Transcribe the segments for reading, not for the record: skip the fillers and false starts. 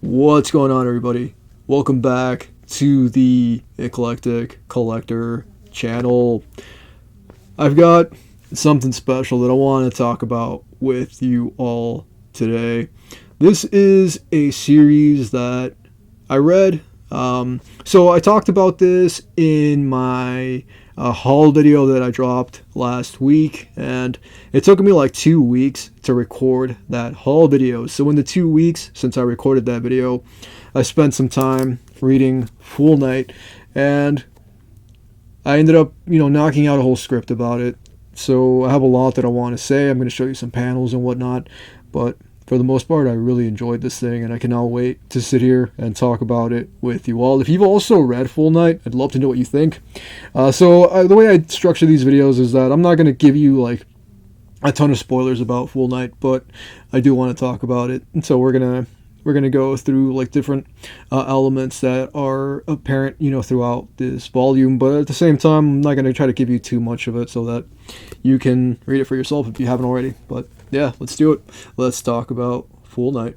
What's going on, everybody? Welcome back to the Eclectic Collector channel. I've got something special that I want to talk about with you all today. This is a series that I read. So I talked about this in my haul video that I dropped last week, and it took me like 2 weeks to record that haul video. So in the 2 weeks since I recorded that video, I spent some time reading Full Night, and I ended up, knocking out a whole script about it. So I have a lot that I want to say. I'm going to show you some panels and whatnot, but for the most part, I really enjoyed this thing, and I cannot wait to sit here and talk about it with you all. If you've also read Full Night, I'd love to know what you think. The way I structure these videos is that I'm not going to give you like a ton of spoilers about Full Night, but I do want to talk about it. And so we're gonna go through like different elements that are apparent, throughout this volume. But at the same time, I'm not gonna try to give you too much of it so that you can read it for yourself if you haven't already. But yeah, let's do it. Let's talk about Full Night.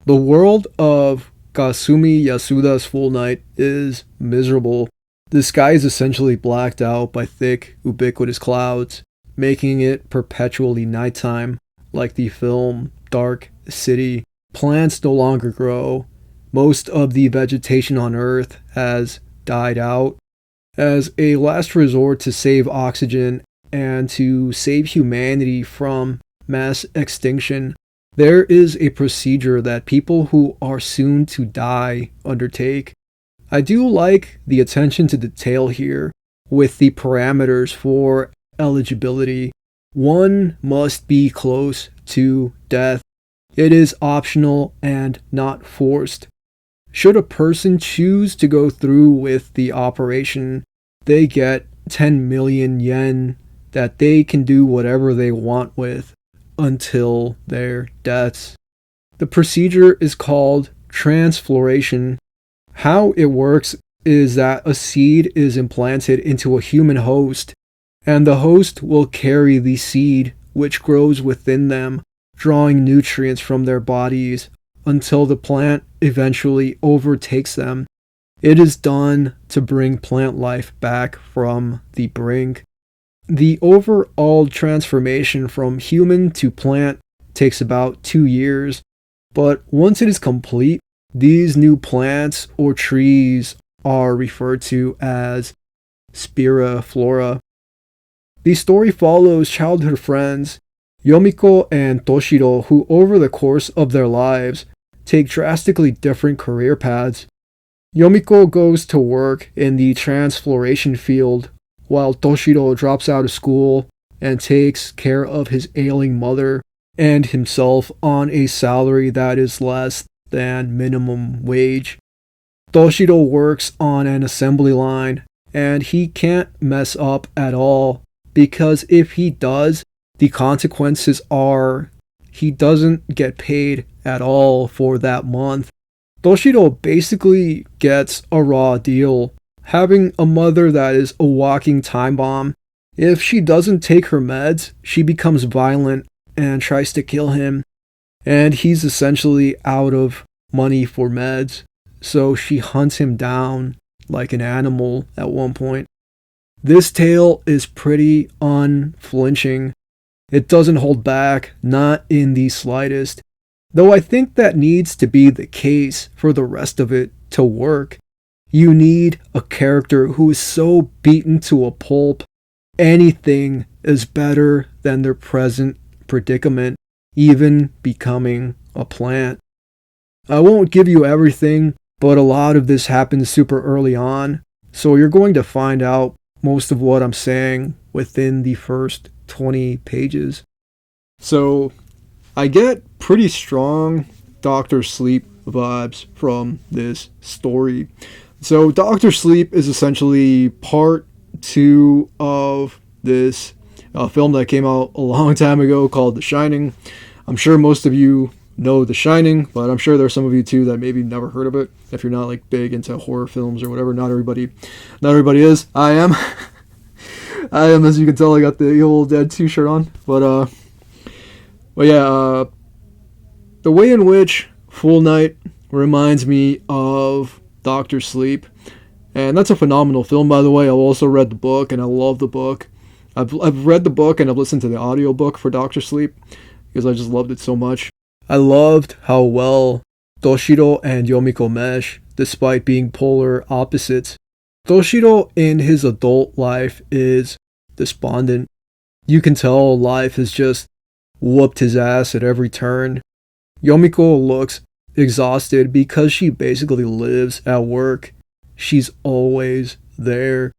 The world of Kasumi Yasuda's Full Night is miserable. The sky is essentially blacked out by thick, ubiquitous clouds, making it perpetually nighttime, like the film Dark City. Plants no longer grow. Most of the vegetation on Earth has died out. As a last resort to save oxygen and to save humanity from mass extinction, there is a procedure that people who are soon to die undertake. I do like the attention to detail here with the parameters for eligibility. One must be close to death. It is optional and not forced. Should a person choose to go through with the operation, they get 10 million yen that they can do whatever they want with until their deaths. The procedure is called transfloration. How it works is that a seed is implanted into a human host, and the host will carry the seed which grows within them, drawing nutrients from their bodies until the plant eventually overtakes them. It is done to bring plant life back from the brink. The overall transformation from human to plant takes about 2 years, but once it is complete, these new plants or trees are referred to as spiriflora. The story follows childhood friends Yomiko and Toshiro, who over the course of their lives take drastically different career paths. Yomiko goes to work in the transfloration field, while Toshiro drops out of school and takes care of his ailing mother and himself on a salary that is less than minimum wage. Toshiro works on an assembly line, and he can't mess up at all, because if he does, the consequences are he doesn't get paid at all for that month. Toshiro basically gets a raw deal, having a mother that is a walking time bomb. If she doesn't take her meds, she becomes violent and tries to kill him, and he's essentially out of money for meds, so she hunts him down like an animal at one point. This tale is pretty unflinching. It doesn't hold back, not in the slightest, though I think that needs to be the case for the rest of it to work. You need a character who is so beaten to a pulp, anything is better than their present predicament, even becoming a plant. I won't give you everything, but a lot of this happens super early on, so you're going to find out most of what I'm saying within the first 20 pages. So I get pretty strong Dr. Sleep vibes from this story. So Dr. Sleep is essentially part 2 of this film that came out a long time ago called The Shining. I'm sure most of you know The Shining, but I'm sure there's some of you too that maybe never heard of it. If you're not like big into horror films or whatever, not everybody is. I am. As you can tell, I got the Evil Dead 2 shirt on. But yeah, the way in which Full Night reminds me of Doctor Sleep. And that's a phenomenal film, by the way. I've also read the book, and I love the book. I've read the book, and I've listened to the audiobook for Doctor Sleep, because I just loved it so much. I loved how well Toshiro and Yomiko mesh, despite being polar opposites. Toshiro in his adult life is despondent. You can tell life has just whooped his ass at every turn. Yomiko looks exhausted because she basically lives at work. She's always there.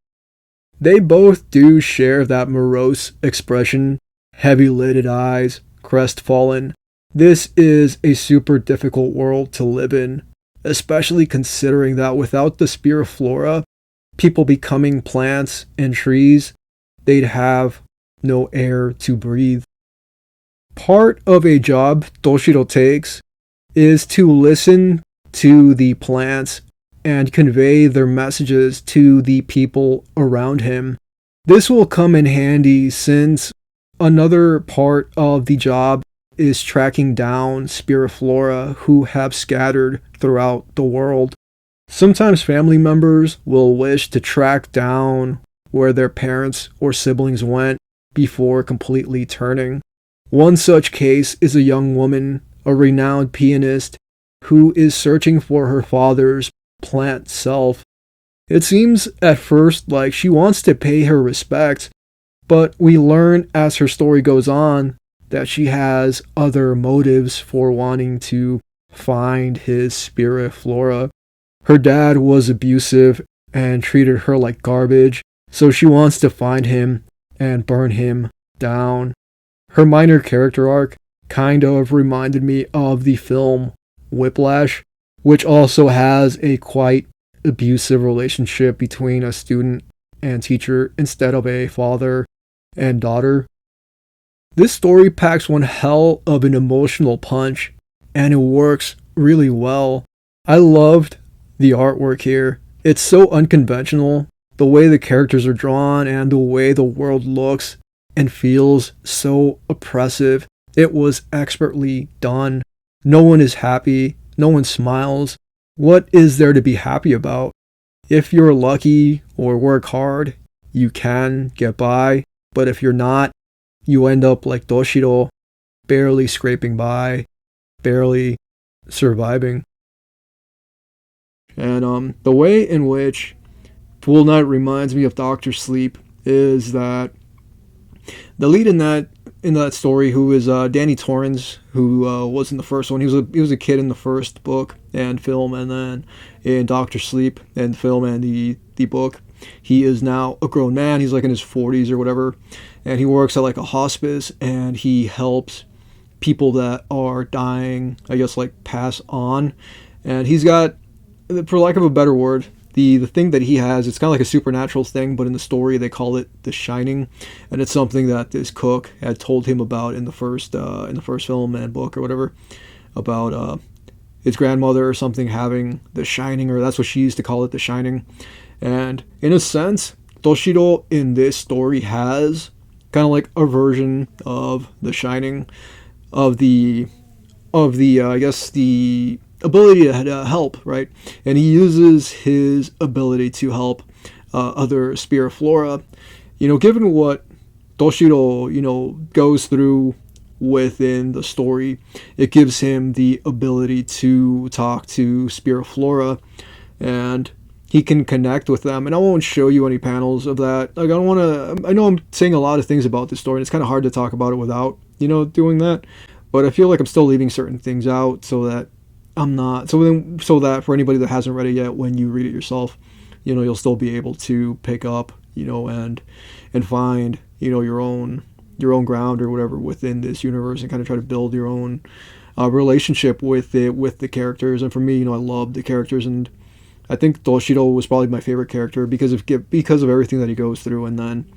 They both do share that morose expression, heavy-lidded eyes, crestfallen. This is a super difficult world to live in, especially considering that without the Spiriflora, people becoming plants and trees, they'd have no air to breathe. Part of a job Toshiro takes is to listen to the plants and convey their messages to the people around him. This will come in handy since another part of the job is tracking down Spiriflora who have scattered throughout the world. Sometimes family members will wish to track down where their parents or siblings went before completely turning. One such case is a young woman, a renowned pianist, who is searching for her father's plant self. It seems at first like she wants to pay her respects, but we learn as her story goes on that she has other motives for wanting to find his Spiriflora. Her dad was abusive and treated her like garbage, so she wants to find him and burn him down. Her minor character arc kind of reminded me of the film Whiplash, which also has a quite abusive relationship between a student and teacher instead of a father and daughter. This story packs one hell of an emotional punch, and it works really well. I loved the artwork here. It's so unconventional, the way the characters are drawn and the way the world looks and feels so oppressive. It was expertly done. No one is happy. No one smiles. What is there to be happy about? If you're lucky or work hard, you can get by. But if you're not, you end up like Toshiro, barely scraping by, barely surviving. And the way in which Pool Night reminds me of Doctor Sleep is that the lead in that story, who is Danny Torrance, who was in the first one. He was a kid in the first book and film, and then in Doctor Sleep and film and the book, he is now a grown man. He's like in his 40s or whatever, and he works at like a hospice, and he helps people that are dying, I guess, like pass on. And he's got, for lack of a better word, the thing that he has, it's kind of like a supernatural thing, but in the story they call it the Shining, and it's something that this cook had told him about in the first film and book or whatever, about his grandmother or something having the Shining, or that's what she used to call it, the Shining. And in a sense, Toshiro in this story has kind of like a version of the Shining, of the I guess the ability to help, right? And he uses his ability to help other Spiriflora. Given what Toshiro, goes through within the story, it gives him the ability to talk to Spiriflora, and he can connect with them. And I won't show you any panels of that. Like, I know I'm saying a lot of things about this story, and it's kind of hard to talk about it without, doing that. But I feel like I'm still leaving certain things out so that I'm not, so that for anybody that hasn't read it yet, when you read it yourself, you'll still be able to pick up, and find, your own ground or whatever within this universe, and kind of try to build your own relationship with it, with the characters. And for me, I love the characters, and I think Toshiro was probably my favorite character because of everything that he goes through, and then,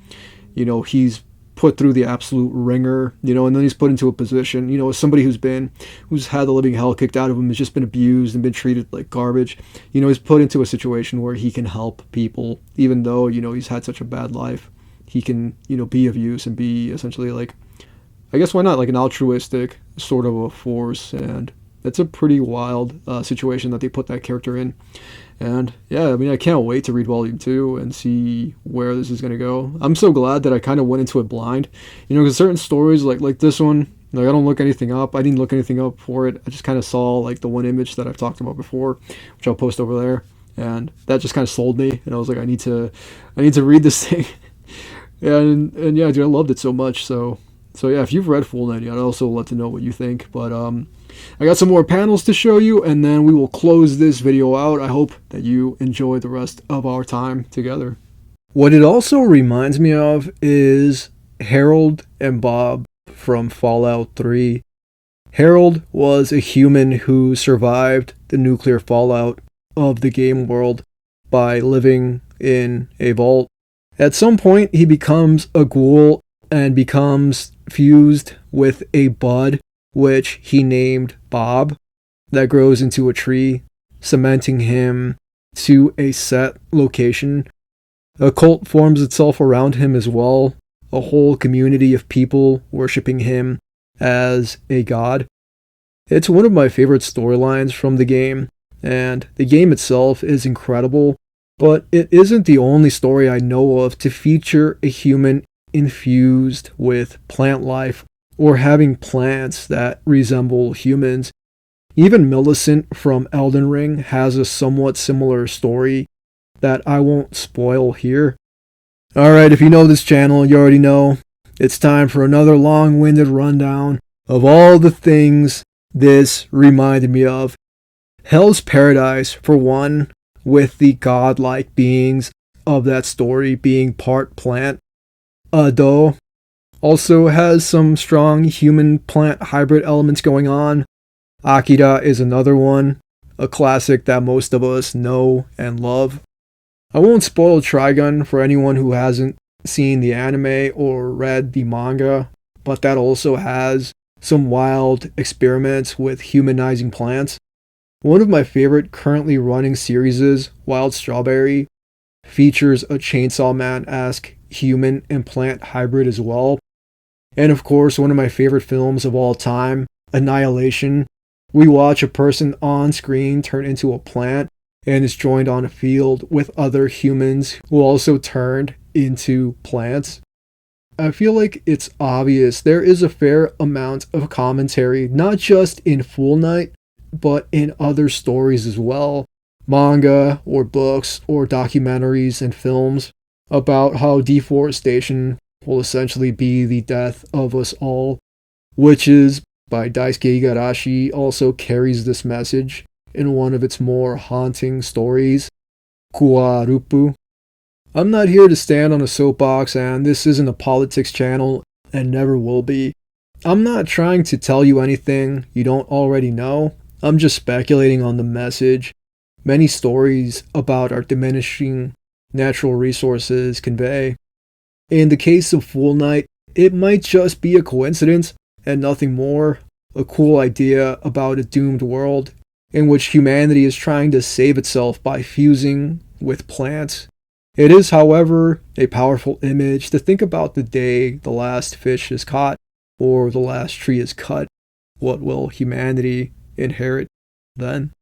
he's put through the absolute ringer, and then he's put into a position, as somebody who's had the living hell kicked out of him, has just been abused and been treated like garbage. He's put into a situation where he can help people, even though, he's had such a bad life. He can, be of use and be essentially like, I guess why not, like an altruistic sort of a force. And it's a pretty wild situation that they put that character in. And yeah, I mean, I can't wait to read Volume 2 and see where this is going to go. I'm so glad that I kind of went into it blind. Because certain stories, like this one, like I don't look anything up. I didn't look anything up for it. I just kind of saw like the one image that I've talked about before, which I'll post over there. And that just kind of sold me. And I was like, I need to read this thing. and yeah, dude, I loved it so much. So yeah, if you've read Full 90, I'd also love to know what you think. But I got some more panels to show you, and then we will close this video out. I hope that you enjoy the rest of our time together. What it also reminds me of is Harold and Bob from Fallout 3. Harold was a human who survived the nuclear fallout of the game world by living in a vault. At some point, he becomes a ghoul and becomes fused with a bud, which he named Bob, that grows into a tree, cementing him to a set location. A cult forms itself around him as well, a whole community of people worshipping him as a god. It's one of my favorite storylines from the game, and the game itself is incredible, but it isn't the only story I know of to feature a human infused with plant life or having plants that resemble humans. Even Millicent from Elden Ring has a somewhat similar story that I won't spoil here. Alright, if you know this channel, you already know it's time for another long-winded rundown of all the things this reminded me of. Hell's Paradise, for one, with the godlike beings of that story being part plant. Ado also has some strong human-plant hybrid elements going on. Akira is another one, a classic that most of us know and love. I won't spoil Trigun for anyone who hasn't seen the anime or read the manga, but that also has some wild experiments with humanizing plants. One of my favorite currently running series is Wild Strawberry, features a Chainsaw Man-esque human and plant hybrid as well. And of course, one of my favorite films of all time, Annihilation. We watch a person on screen turn into a plant and is joined on a field with other humans who also turned into plants. I feel like it's obvious there is a fair amount of commentary, not just in Full Night, but in other stories as well, manga or books or documentaries and films, about how deforestation will essentially be the death of us all. Witches by Daisuke Igarashi also carries this message in one of its more haunting stories, Kuarupu. I'm not here to stand on a soapbox, and this isn't a politics channel and never will be. I'm not trying to tell you anything you don't already know. I'm just speculating on the message many stories about our diminishing natural resources convey. In the case of Full Night, it might just be a coincidence and nothing more, a cool idea about a doomed world in which humanity is trying to save itself by fusing with plants. It is, however, a powerful image to think about the day the last fish is caught or the last tree is cut. What will humanity inherit then?